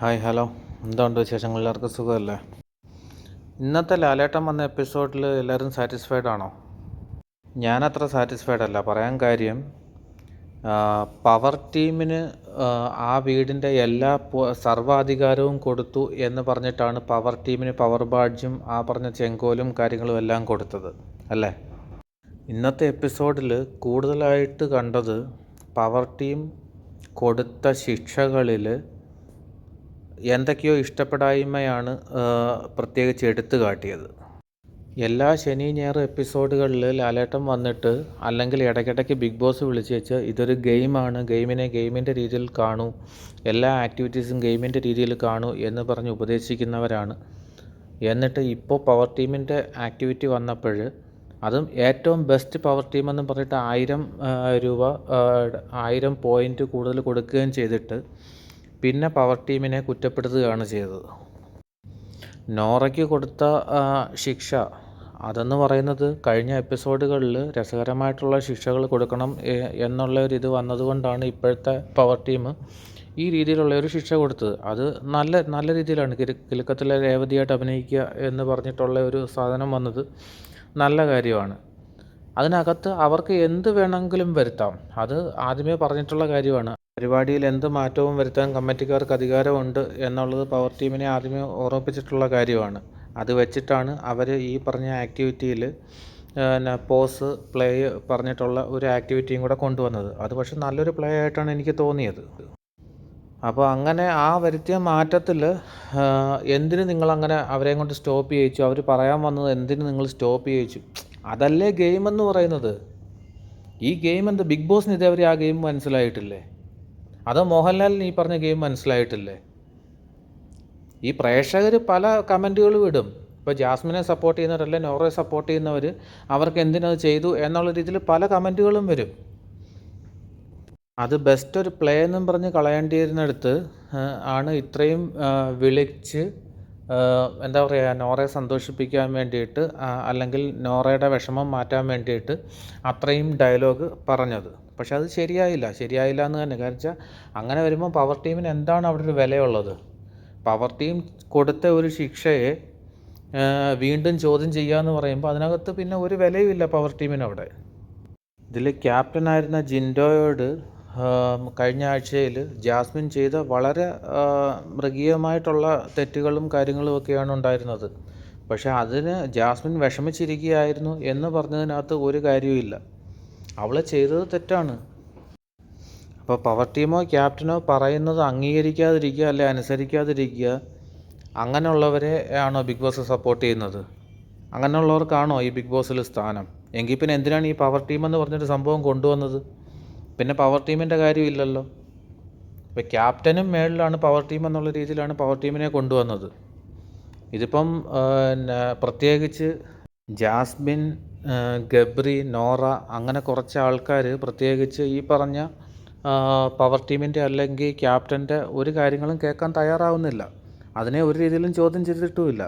Hi hello, എന്തുണ്ട് വിശേഷങ്ങൾ? എല്ലാവർക്കും സുഖമല്ലേ? ഇന്നത്തെ ലാലേട്ടൻ വന്ന എപ്പിസോഡിൽ എല്ലാവരും സാറ്റിസ്ഫൈഡ് ആണോ? ഞാനത്ര സാറ്റിസ്ഫൈഡ് അല്ല. പറയാൻ കാര്യം, പവർ ടീമിന് ആ വീടിൻ്റെ എല്ലാ സർവാധികാരവും കൊടുത്തു എന്ന് പറഞ്ഞിട്ടാണ് പവർ ടീമിന് പവർ ബാഡ്ജും ആ പറഞ്ഞ ചെങ്കോലും കാര്യങ്ങളും എല്ലാം കൊടുത്തത് അല്ലേ? ഇന്നത്തെ എപ്പിസോഡിൽ കൂടുതലായിട്ട് കണ്ടത് പവർ ടീം കൊടുത്ത ശിക്ഷകളിൽ എന്തൊക്കെയോ ഇഷ്ടപ്പെടായ്മയാണ് പ്രത്യേകിച്ച് എടുത്തു കാട്ടിയത്. എല്ലാ ശനി ഞായർ എപ്പിസോഡുകളിൽ ലാലേട്ടൻ വന്നിട്ട് അല്ലെങ്കിൽ ഇടയ്ക്കിടയ്ക്ക് ബിഗ് ബോസ് വിളിച്ച് വെച്ച് ഇതൊരു ഗെയിമാണ്, ഗെയിമിനെ ഗെയിമിൻ്റെ രീതിയിൽ കാണൂ, എല്ലാ ആക്ടിവിറ്റീസും ഗെയിമിൻ്റെ രീതിയിൽ കാണൂ എന്ന് പറഞ്ഞ് ഉപദേശിക്കുന്നവരാണ്. എന്നിട്ട് ഇപ്പോൾ പവർ ടീമിൻ്റെ ആക്ടിവിറ്റി വന്നപ്പോൾ അതും ഏറ്റവും ബെസ്റ്റ് പവർ ടീമെന്നും പറഞ്ഞിട്ട് 1000 പോയിൻ്റ് കൂടുതൽ കൊടുക്കുകയും ചെയ്തിട്ട് പിന്നെ പവർ ടീമിനെ കുറ്റപ്പെടുത്തുകയാണ് ചെയ്തത്. നോറയ്ക്ക് കൊടുത്ത ശിക്ഷ അതെന്ന് പറയുന്നത് കഴിഞ്ഞ എപ്പിസോഡുകളിൽ രസകരമായിട്ടുള്ള ശിക്ഷകൾ കൊടുക്കണം എന്നുള്ള ഒരു ഇത് വന്നതുകൊണ്ടാണ് ഇപ്പോഴത്തെ പവർ ടീം ഈ രീതിയിലുള്ള ഒരു ശിക്ഷ കൊടുത്തത്. അത് നല്ല രീതിയിലാണ്. കിലുക്കത്തിലെ രേവതിയായിട്ട് അഭിനയിക്കുക എന്ന് പറഞ്ഞിട്ടുള്ള ഒരു സാധനം വന്നത് നല്ല കാര്യമാണ്. അതിനകത്ത് അവർക്ക് എന്ത് വേണമെങ്കിലും വരുത്താം. അത് ആദ്യമേ പറഞ്ഞിട്ടുള്ള കാര്യമാണ്. പരിപാടിയിൽ എന്ത് മാറ്റവും വരുത്താൻ കമ്മിറ്റിക്കാർക്ക് അധികാരമുണ്ട് എന്നുള്ളത് പവർ ടീമിനെ ആദ്യമേ ഓർമ്മിപ്പിച്ചിട്ടുള്ള കാര്യമാണ്. അത് വെച്ചിട്ടാണ് അവർ ഈ പറഞ്ഞ ആക്ടിവിറ്റിയിൽ പോസ് പ്ലേ പറഞ്ഞിട്ടുള്ള ഒരു ആക്ടിവിറ്റിയും കൂടെ കൊണ്ടുവന്നത്. അത് പക്ഷെ നല്ലൊരു പ്ലേ ആയിട്ടാണ് എനിക്ക് തോന്നിയത്. അപ്പോൾ അങ്ങനെ ആ വരുത്തിയ മാറ്റത്തിൽ എന്തിന് നിങ്ങളങ്ങനെ അവരെയും കൊണ്ട് സ്റ്റോപ്പ് ചെയ്യിച്ചു? അവർ പറയാൻ വന്നത് എന്തിന് നിങ്ങൾ സ്റ്റോപ്പ് ചെയ്യിച്ചു? അതല്ലേ ഗെയിമെന്ന് പറയുന്നത്. ഈ ഗെയിം എന്ത്? ബിഗ് ബോസിന് ഇതേവരെ ആ ഗെയിം മനസ്സിലായിട്ടില്ലേ? അതോ മോഹൻലാലിന് ഈ പറഞ്ഞ ഗെയിം മനസ്സിലായിട്ടില്ലേ? ഈ പ്രേക്ഷകർ പല കമൻറ്റുകൾ വിടും. ഇപ്പോൾ ജാസ്മിനെ സപ്പോർട്ട് ചെയ്യുന്നവരല്ലേ നോറയെ സപ്പോർട്ട് ചെയ്യുന്നവർ അവർക്ക് എന്തിനത് ചെയ്തു എന്നുള്ള രീതിയിൽ പല കമൻറ്റുകളും വരും. അത് ബെസ്റ്റ് ഒരു പ്ലേ എന്നും പറഞ്ഞ് കളയേണ്ടിയിരുന്നിടത്ത് ആണ് ഇത്രയും വിളിച്ച് എന്താ പറയുക, നോറയെ സന്തോഷിപ്പിക്കാൻ വേണ്ടിയിട്ട് അല്ലെങ്കിൽ നോറയുടെ വിഷമം മാറ്റാൻ വേണ്ടിയിട്ട് അത്രയും ഡയലോഗ് പറഞ്ഞത്. പക്ഷെ അത് ശരിയായില്ല എന്ന് തന്നെ. കാരണം വെച്ചാൽ അങ്ങനെ വരുമ്പോൾ പവർ ടീമിന് എന്താണ് അവിടെ ഒരു വിലയുള്ളത്? പവർ ടീം കൊടുത്ത ഒരു ശിക്ഷയെ വീണ്ടും ചോദ്യം ചെയ്യുക എന്ന് പറയുമ്പോൾ അതിനകത്ത് പിന്നെ ഒരു വിലയുമില്ല പവർ ടീമിനവിടെ. ഇതിൽ ക്യാപ്റ്റനായിരുന്ന ജിൻഡോയോട് കഴിഞ്ഞ ആഴ്ചയിൽ ജാസ്മിൻ ചെയ്ത വളരെ മൃഗീയമായിട്ടുള്ള തെറ്റുകളും കാര്യങ്ങളും ഒക്കെയാണ് ഉണ്ടായിരുന്നത്. പക്ഷേ അതിന് ജാസ്മിൻ വിഷമിച്ചിരിക്കുകയായിരുന്നു എന്ന് പറഞ്ഞതിനകത്ത് ഒരു കാര്യവുമില്ല. അവൾ ചെയ്തത് തെറ്റാണ്. അപ്പോൾ പവർ ടീമോ ക്യാപ്റ്റനോ പറയുന്നത് അംഗീകരിക്കാതിരിക്കുക അല്ലെ അനുസരിക്കാതിരിക്കുക, അങ്ങനെയുള്ളവരെ ആണോ ബിഗ് ബോസ് സപ്പോർട്ട് ചെയ്യുന്നത്? അങ്ങനെയുള്ളവർക്കാണോ ഈ ബിഗ് ബോസിൽ സ്ഥാനം? എങ്കിൽ പിന്നെ എന്തിനാണ് ഈ പവർ ടീമെന്ന് പറഞ്ഞൊരു സംഭവം കൊണ്ടുവന്നത്? പിന്നെ പവർ ടീമിൻ്റെ കാര്യമില്ലല്ലോ. ഇപ്പോൾ ക്യാപ്റ്റനും മേളിലാണ് പവർ ടീം എന്നുള്ള രീതിയിലാണ് പവർ ടീമിനെ കൊണ്ടുവന്നത്. ഇതിപ്പം പ്രത്യേകിച്ച് ജാസ്മിൻ, ഗബ്രി, നോറ അങ്ങനെ കുറച്ച് ആൾക്കാർ പ്രത്യേകിച്ച് ഈ പറഞ്ഞ പവർ ടീമിൻ്റെ അല്ലെങ്കിൽ ക്യാപ്റ്റൻ്റെ ഒരു കാര്യങ്ങളും കേൾക്കാൻ തയ്യാറാവുന്നില്ല. അതിനെ ഒരു രീതിയിലും ചോദ്യം ചെയ്തിട്ടുമില്ല.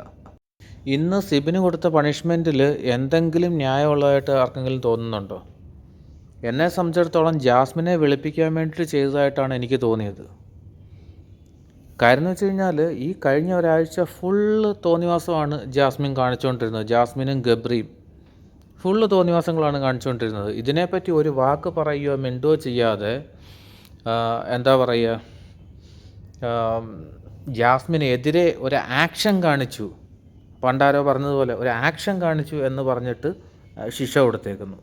ഇന്ന് സിബിന് കൊടുത്ത പണിഷ്മെൻറ്റിൽ എന്തെങ്കിലും ന്യായമുള്ളതായിട്ട് ആർക്കെങ്കിലും തോന്നുന്നുണ്ടോ? എന്നെ സംബന്ധിച്ചിടത്തോളം ജാസ്മിനെ വെളുപ്പിക്കാൻ വേണ്ടിയിട്ട് ചെയ്തതായിട്ടാണ് എനിക്ക് തോന്നിയത്. കാര്യം എന്ന് വെച്ച് കഴിഞ്ഞാൽ ഈ കഴിഞ്ഞ ഒരാഴ്ച ഫുള്ള് തോന്നിവാസമാണ് ജാസ്മിൻ കാണിച്ചുകൊണ്ടിരുന്നത്. ജാസ്മിനും ഗബ്രിയും ഫുള്ള് തോന്നിവാസങ്ങളാണ് കാണിച്ചുകൊണ്ടിരുന്നത്. ഇതിനെപ്പറ്റി ഒരു വാക്ക് പറയുകയോ മിണ്ടുകയോ ചെയ്യാതെ എന്താ പറയുക, ജാസ്മിനെതിരെ ഒരു ആക്ഷൻ കാണിച്ചു, പണ്ടാരോ പറഞ്ഞതുപോലെ ഒരു ആക്ഷൻ കാണിച്ചു എന്ന് പറഞ്ഞിട്ട് ശിക്ഷ കൊടുത്തേക്കുന്നു.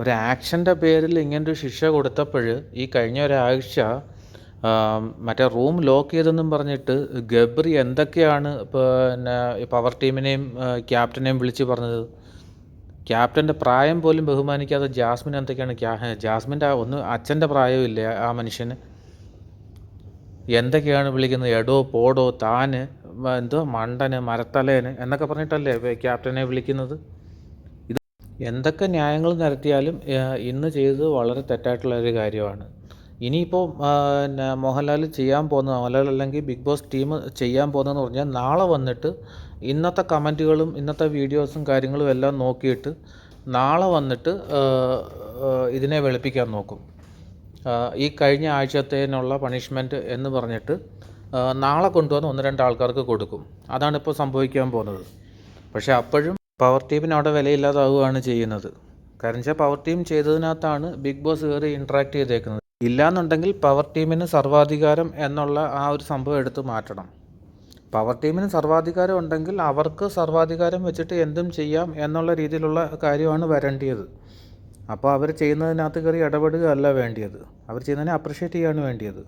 ഒരു ആക്ഷൻ്റെ പേരിൽ ഇങ്ങനൊരു ശിക്ഷ കൊടുത്തപ്പോൾ ഈ കഴിഞ്ഞ ഒരാഴ്ച മറ്റേ റൂം ലോക്ക് ചെയ്തെന്നും പറഞ്ഞിട്ട് ഗബ്രി എന്തൊക്കെയാണ് പിന്നെ പവർ ടീമിനെയും ക്യാപ്റ്റനെയും വിളിച്ച് പറഞ്ഞത്. ക്യാപ്റ്റൻ്റെ പ്രായം പോലും ബഹുമാനിക്കാതെ ജാസ്മിൻ എന്തൊക്കെയാണ്, ജാസ്മിൻ്റെ ഒന്ന് അച്ഛൻ്റെ പ്രായമില്ലേ ആ മനുഷ്യന്? എന്തൊക്കെയാണ് വിളിക്കുന്നത്? എടോ, പോടോ, താന്, എന്തോ മണ്ടന്, മരത്തലേന് എന്നൊക്കെ പറഞ്ഞിട്ടല്ലേ ക്യാപ്റ്റനെ വിളിക്കുന്നത്? ഇത് എന്തൊക്കെ ന്യായങ്ങൾ നിരത്തിയാലും ഇന്ന് ചെയ്തത് വളരെ തെറ്റായിട്ടുള്ളൊരു കാര്യമാണ്. ഇനിയിപ്പോൾ മോഹൻലാൽ ചെയ്യാൻ പോകുന്നത്, മോഹൻലാൽ അല്ലെങ്കിൽ ബിഗ് ബോസ് ടീം ചെയ്യാൻ പോകുന്നതെന്ന് പറഞ്ഞാൽ നാളെ വന്നിട്ട് ഇന്നത്തെ കമൻറ്റുകളും ഇന്നത്തെ വീഡിയോസും കാര്യങ്ങളും എല്ലാം നോക്കിയിട്ട് നാളെ വന്നിട്ട് ഇതിനെ വെളുപ്പിക്കാൻ നോക്കും. ഈ കഴിഞ്ഞ ആഴ്ചത്തേനുള്ള പണിഷ്മെൻറ്റ് എന്ന് പറഞ്ഞിട്ട് നാളെ കൊണ്ടുവന്ന് 1-2 ആൾക്കാർക്ക് കൊടുക്കും. അതാണിപ്പോൾ സംഭവിക്കാൻ പോകുന്നത്. പക്ഷേ അപ്പോഴും പവർ ടീമിന് അവിടെ വിലയില്ലാതാവുകയാണ് ചെയ്യുന്നത്. കാരണം വെച്ചാൽ പവർ ടീം ചെയ്തതിനകത്താണ് ബിഗ് ബോസ് കയറി ഇൻട്രാക്ട് ചെയ്തേക്കുന്നത്. ഇല്ലയെന്നുണ്ടെങ്കിൽ പവർ ടീമിന് സർവാധികാരം എന്നുള്ള ആ ഒരു സംഭവം എടുത്ത് മാറ്റണം. പവർ ടീമിന് സർവാധികാരം ഉണ്ടെങ്കിൽ അവർക്ക് സർവാധികാരം വെച്ചിട്ട് എന്തും ചെയ്യാം എന്നുള്ള രീതിയിലുള്ള കാര്യമാണ് വരേണ്ടത്. അപ്പോൾ അവർ ചെയ്യുന്നതിനകത്ത് കയറി ഇടപെടുകയല്ല വേണ്ടിയത്. അവർ ചെയ്യുന്നതിനെ അപ്രിഷ്യേറ്റ് ചെയ്യുകയാണ് വേണ്ടിയത്.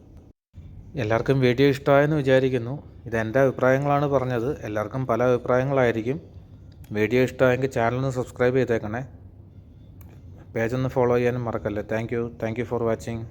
എല്ലാവർക്കും വീഡിയോ ഇഷ്ടമായെന്ന് വിചാരിക്കുന്നു. ഇതെൻ്റെ അഭിപ്രായങ്ങളാണ് പറഞ്ഞത്. എല്ലാവർക്കും പല അഭിപ്രായങ്ങളായിരിക്കും. വീഡിയോ ഇഷ്ടമായെങ്കിൽ ചാനലൊന്ന് സബ്സ്ക്രൈബ് ചെയ്തേക്കണേ. പേജൊന്ന് ഫോളോ ചെയ്യാനും മറക്കല്ലേ. Thank you for watching.